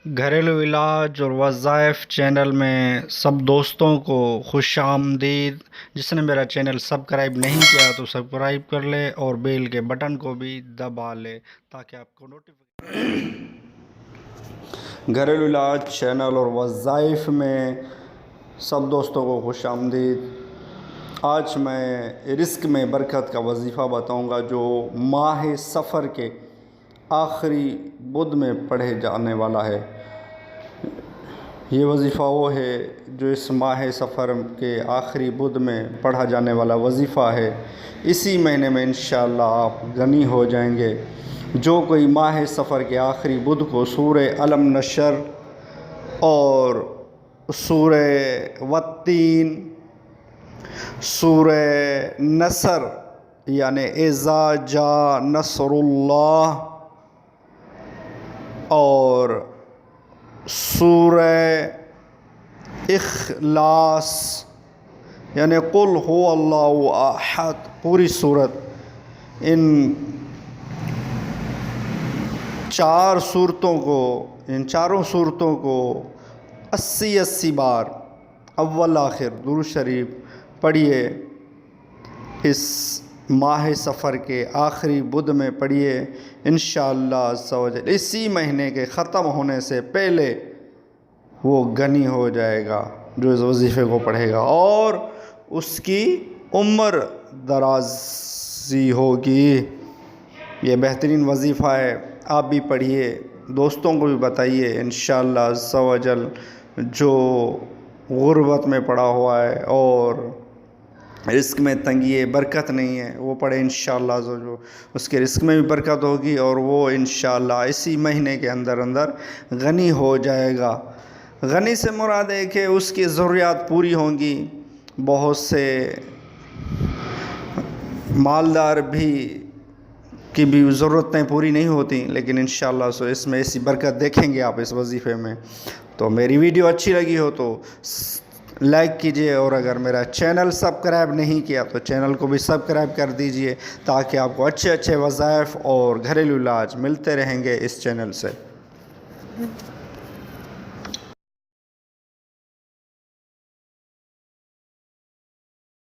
گھریلو علاج اور وظائف چینل میں سب دوستوں کو خوش آمدید۔ جس نے میرا چینل سبسکرائب نہیں کیا تو سبسکرائب کر لے اور بیل کے بٹن کو بھی دبا لے تاکہ آپ کو نوٹیفیکیشن۔ گھریلو علاج چینل اور وظائف میں سب دوستوں کو خوش آمدید۔ آج میں رزق میں برکت کا وظیفہ بتاؤں گا جو ماہ سفر کے آخری بدھ میں پڑھے جانے والا ہے۔ یہ وظیفہ وہ ہے جو اس ماہ سفر کے آخری بدھ میں پڑھا جانے والا وظیفہ ہے۔ اسی مہینے میں انشاءاللہ آپ غنی ہو جائیں گے۔ جو کوئی ماہ سفر کے آخری بدھ کو سورہ علم نشر اور سورہ والتین، سورہ نصر یعنی اذا جاء نصر اللہ اور سورہ اخلاص یعنی قل هو اللہ احد پوری صورت، ان چاروں صورتوں کو 80 بار اول آخر درود شریف پڑھیے۔ اس ماہ سفر کے آخری بدھ میں پڑھیے، انشاءاللہ عز و جل اسی مہینے کے ختم ہونے سے پہلے وہ غنی ہو جائے گا جو اس وظیفے کو پڑھے گا، اور اس کی عمر درازی ہوگی۔ یہ بہترین وظیفہ ہے، آپ بھی پڑھیے، دوستوں کو بھی بتائیے۔ انشاءاللہ عز و جل جو غربت میں پڑا ہوا ہے اور رزق میں تنگی ہے، برکت نہیں ہے، وہ پڑھے انشاءاللہ عز و جل اس کے رزق میں بھی برکت ہوگی اور وہ انشاءاللہ اسی مہینے کے اندر غنی ہو جائے گا۔ غنی سے مراد ہے کہ اس کی ضروریات پوری ہوں گی۔ بہت سے مالدار کی بھی ضرورتیں پوری نہیں ہوتی، لیکن انشاءاللہ اس میں ایسی برکت دیکھیں گے آپ اس وظیفے میں۔ تو میری ویڈیو اچھی لگی ہو تو لائک کیجئے، اور اگر میرا چینل سبسکرائب نہیں کیا تو چینل کو بھی سبسکرائب کر دیجئے تاکہ آپ کو اچھے وظائف اور گھریلو علاج ملتے رہیں گے اس چینل سے۔